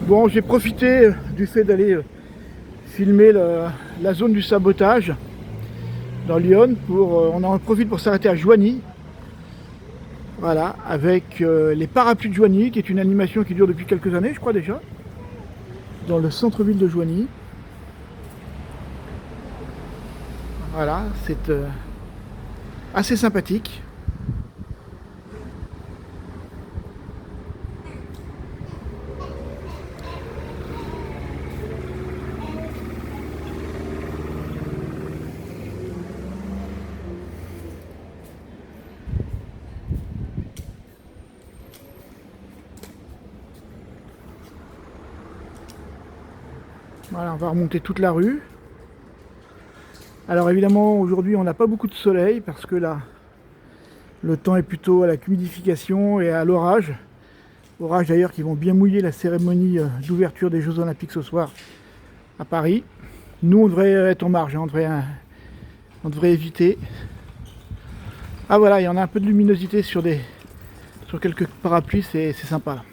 Bon, j'ai profité du fait d'aller filmer la zone du sabotage dans Lyon. On en profite pour s'arrêter à Joigny. Voilà, avec les parapluies de Joigny, qui est une animation qui dure depuis quelques années, je crois déjà, dans le centre-ville de Joigny. Voilà, c'est assez sympathique. Voilà, on va remonter toute la rue. Alors évidemment, aujourd'hui, on n'a pas beaucoup de soleil parce que là, le temps est plutôt à la humidification et à l'orage. Orage d'ailleurs qui vont bien mouiller la cérémonie d'ouverture des Jeux Olympiques ce soir à Paris. Nous, on devrait être en marge, hein, on devrait éviter. Ah voilà, il y en a un peu de luminosité sur quelques parapluies, c'est sympa là.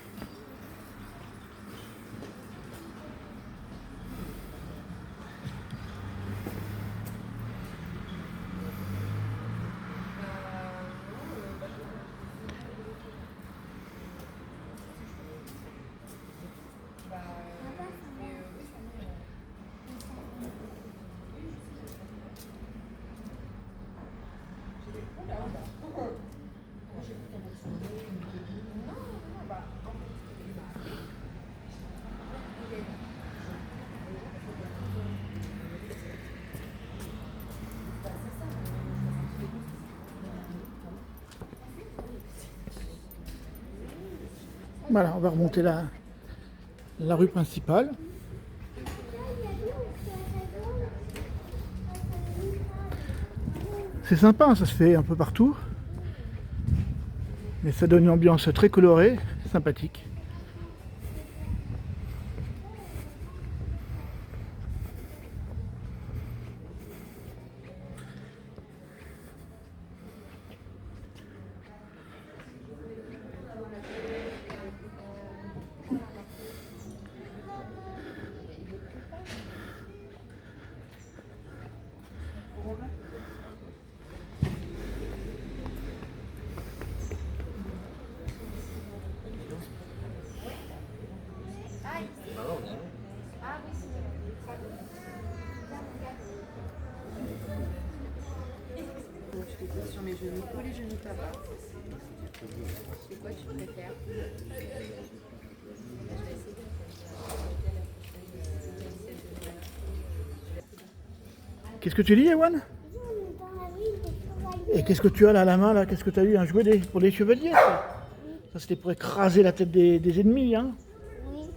Voilà, on va remonter la rue principale. C'est sympa, hein, ça se fait un peu partout. Mais ça donne une ambiance très colorée, sympathique. Je te pose sur mes genoux ou les genoux de papa. C'est quoi tu préfères? Qu'est-ce que tu dis, Ewan? Et qu'est-ce que tu as là à la main là? Qu'est-ce que tu as eu? Un jouet pour les chevaliers ça? Ça c'était pour écraser la tête des ennemis, hein? Oui.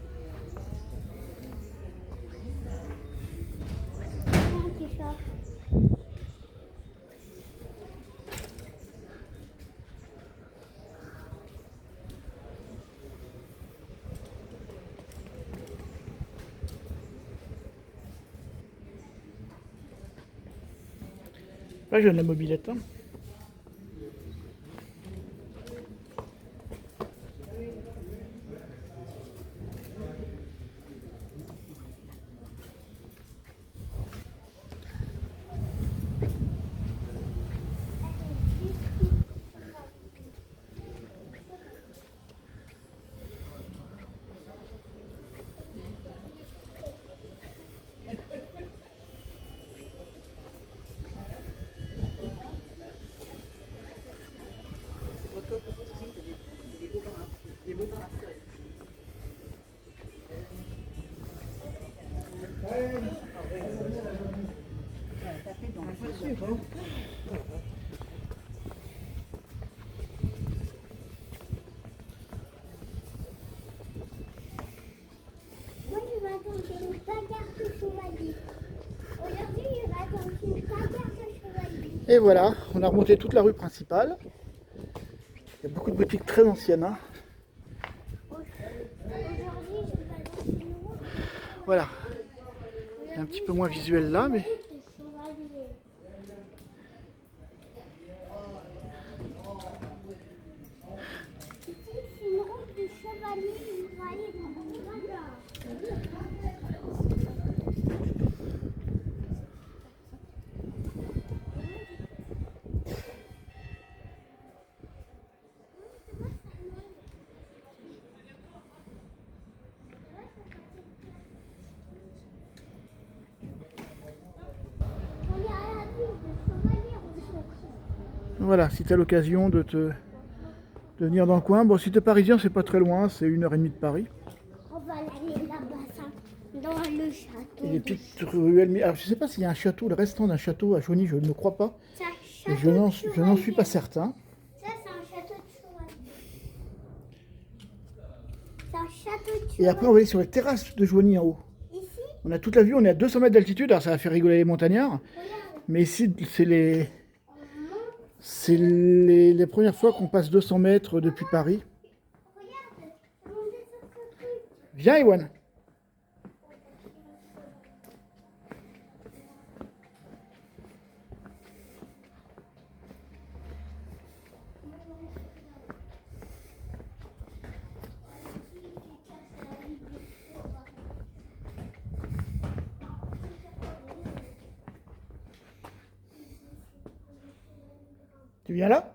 Là, j'ai la mobilette. Hein. Moi, je vais attendre une bagarre de chevalier. Aujourd'hui, je vais attendre une bagarre de chevalier. Et voilà, on a remonté toute la rue principale. Il y a beaucoup de boutiques très anciennes. Hein. Aujourd'hui, je vais attendre une roue. Voilà, c'est un petit peu moins visuel là, mais du chevalier, il va aller dans le bagarre. On est à la ville de chevalier, on se Voilà, si tu as l'occasion de venir dans le coin. Bon, si tu es parisien, c'est pas très loin, c'est 1h30 de Paris. On va aller là-bas, ça, dans le château. Et les petites ruelles. Alors, je sais pas s'il y a un château, le restant d'un château à Chauny, je ne crois pas. C'est un Et château je n'en suis pas certain. Ça, c'est un château de chevalier. C'est un château de Et chevalier. après, on va aller sur les terrasses de Joigny en haut. Ici, On a toute la vue, on est à 200 mètres d'altitude, alors ça va faire rigoler les montagnards. regarde, Mais ici, c'est on monte. les premières fois qu'on passe 200 mètres depuis Paris. Regarde, on monte sur ce truc. Viens, Iwan. Tu viens là?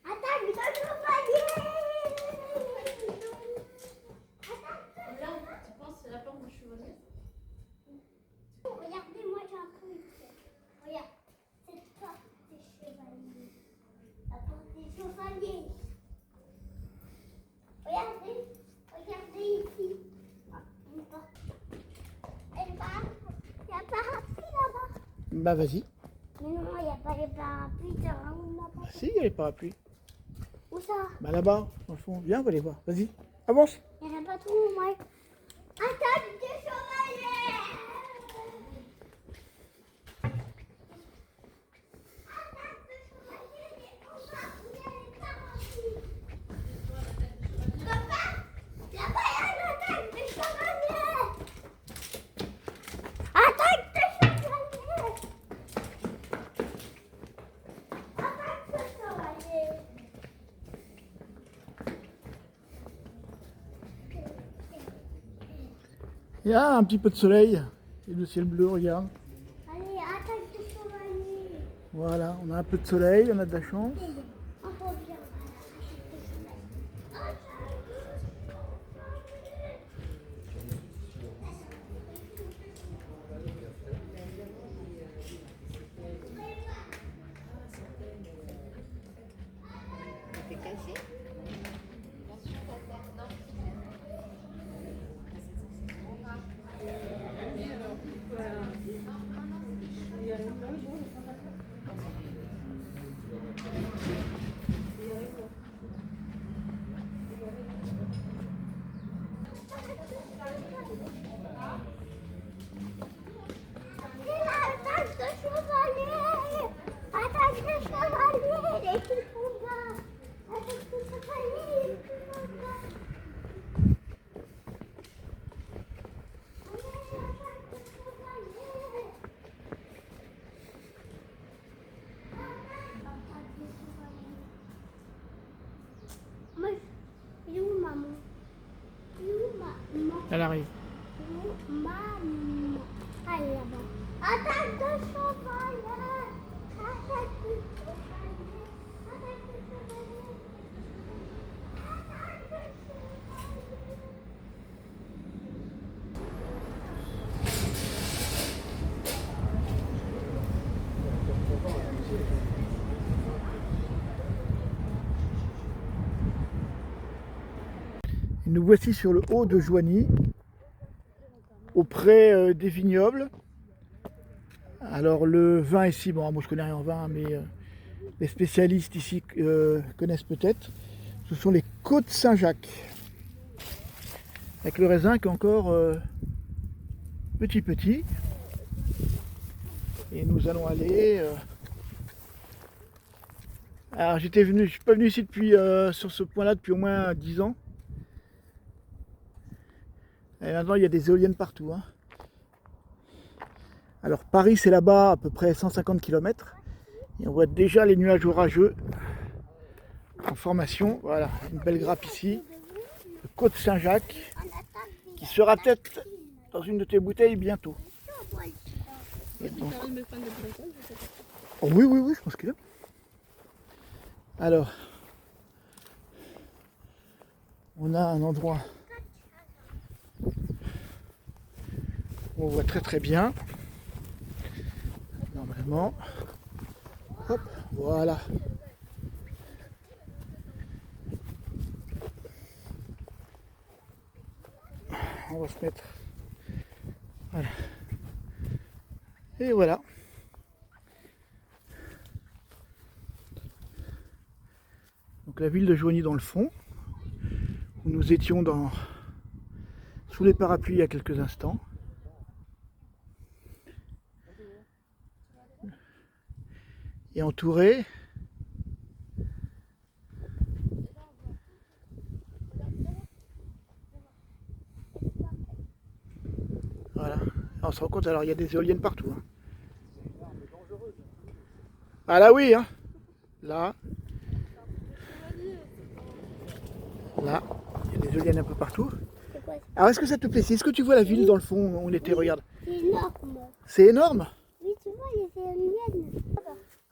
Attaque de chevalier. Là, tu penses c'est la porte du chevalier? Regardez, moi j'ai un truc. Regarde, cette porte des chevaliers. La porte des chevaliers. Regardez, regardez ici. Ah, une porte. Elle va. Il n'y a pas parapluie là-bas. Bah vas-y. Mais non, il n'y a pas les parapluies de Raoul là-bas. Ah, si, il y a les parapluies. Où ça? Bah là-bas, dans le fond. Viens, on va les voir. Vas-y, avance. Il n'y en a pas trop, moi. Attaque de chevalier. Attaque de chevalier, mais on va où il y a les parapluies. Papa, là-bas, il y a une attaque de chevalier. Attaque de chevalier. Attaque de chevalier. Il y a un petit peu de soleil. Et le ciel bleu, regarde. Allez, attaque de chevalier. Voilà, on a un peu de soleil, on a de la chance. On revient. Attaque de chevalier. Attaque de chevalier. Les filles sont là. Attaque de chevalier. Les filles sont là. Allez, attaque de chevalier. Attaque de chevalier. Moi, il est où maman? Il est où maman? Elle arrive. Maman. Allez là-bas. Attaque de chevalier. Attaque de chevalier. Attaque de chevalier. Attaque de chevalier. Et nous voici sur le haut de Joigny, auprès des vignobles. Alors le vin ici, bon moi je connais rien en vin, mais les spécialistes ici connaissent peut-être. Ce sont les Côtes Saint-Jacques. Avec le raisin qui est encore petit. Et nous allons aller... Alors je suis pas venu ici depuis, sur ce point-là depuis au moins 10 ans. Et maintenant il y a des éoliennes partout. Hein. Alors Paris c'est là-bas à peu près 150 km. Et on voit déjà les nuages orageux en formation. Voilà, une belle grappe ici. Le Côte Saint-Jacques, qui sera peut-être dans une de tes bouteilles bientôt. Et donc... Oh, oui, oui, oui, je pense qu'il est. Alors, on a un endroit où on voit très très bien. Normalement. Hop, voilà. On va se mettre. Voilà. Et voilà. Donc la ville de Joigny dans le fond, où nous étions sous les parapluies il y a quelques instants. Et entouré voilà. On se rend compte, alors il y a des éoliennes partout. Hein. Ah là oui, hein. Là, il y a des éoliennes un peu partout. Alors est-ce que ça te plaît? Est-ce que tu vois la ville dans le fond où on était? Regarde. C'est énorme. C'est énorme? Oui, tu vois, les éoliennes.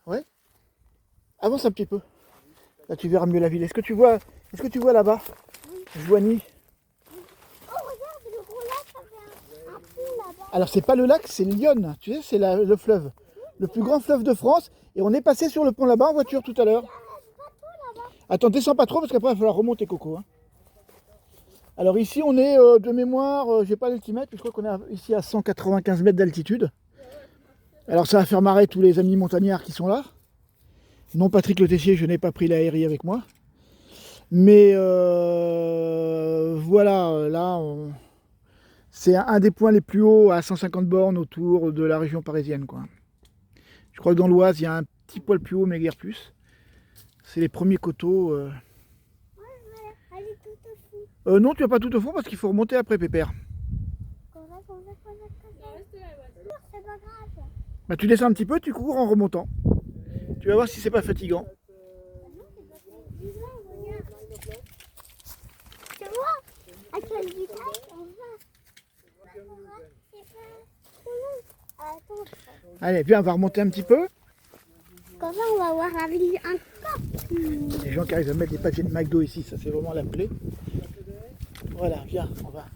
Ouais. Avance un petit peu. Là tu verras mieux la ville. Est-ce que tu vois là-bas? Joigny. Oh, regarde, le gros lac, ça fait un pont là-bas. Alors c'est pas le lac, c'est l'Yonne. Tu sais, c'est le fleuve. Le plus grand fleuve de France. Et on est passé sur le pont là-bas en voiture tout à l'heure. Attends, descends pas trop parce qu'après il va falloir remonter Coco. Hein. Alors ici on est de mémoire, j'ai pas l'altimètre, mais je crois qu'on est ici à 195 mètres d'altitude. Alors ça va faire marrer tous les amis montagnards qui sont là. Non, Patrick Le Tessier, je n'ai pas pris l'aérie avec moi. Mais voilà, là c'est un des points les plus hauts à 150 bornes autour de la région parisienne, quoi. Je crois que dans l'Oise il y a un petit poil plus haut mais guère plus. C'est les premiers coteaux. Elle est toute au fond. Non, tu vas pas tout au fond parce qu'il faut remonter après, Pépère. C'est pas grave. Bah, tu descends un petit peu, tu cours en remontant. Tu vas voir si c'est pas fatigant. Tu vois à quelle vitesse on va? C'est pas trop long. Attends. Allez, viens, on va remonter un petit peu. Comme ça, on va voir la ville encore. Les gens qui arrivent à mettre des papiers de McDo ici, ça c'est vraiment la plaie. Voilà, viens, on va.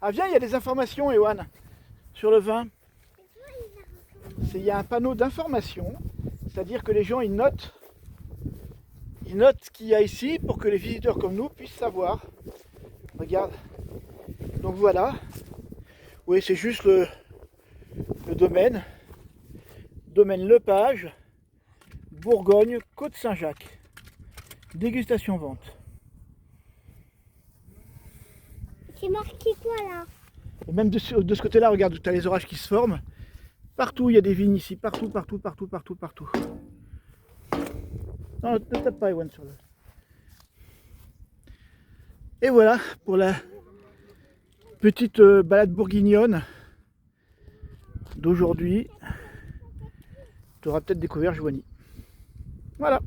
Ah viens, il y a des informations, Ewan, sur le vin. Il y a un panneau d'information, c'est-à-dire que les gens ils notent ce qu'il y a ici pour que les visiteurs comme nous puissent savoir. Regarde. Donc voilà. Oui, c'est juste le domaine. Domaine Lepage, Bourgogne, Côte Saint-Jacques. Dégustation vente. C'est marqué quoi là? Et même de ce côté-là, regarde, tu as les orages qui se forment. Partout, il y a des vignes ici. Partout, partout, partout, partout, partout. Non, ne tape pas, Ewan, sur le... Et voilà pour la petite balade bourguignonne d'aujourd'hui. Tu auras peut-être découvert Joigny. Voilà.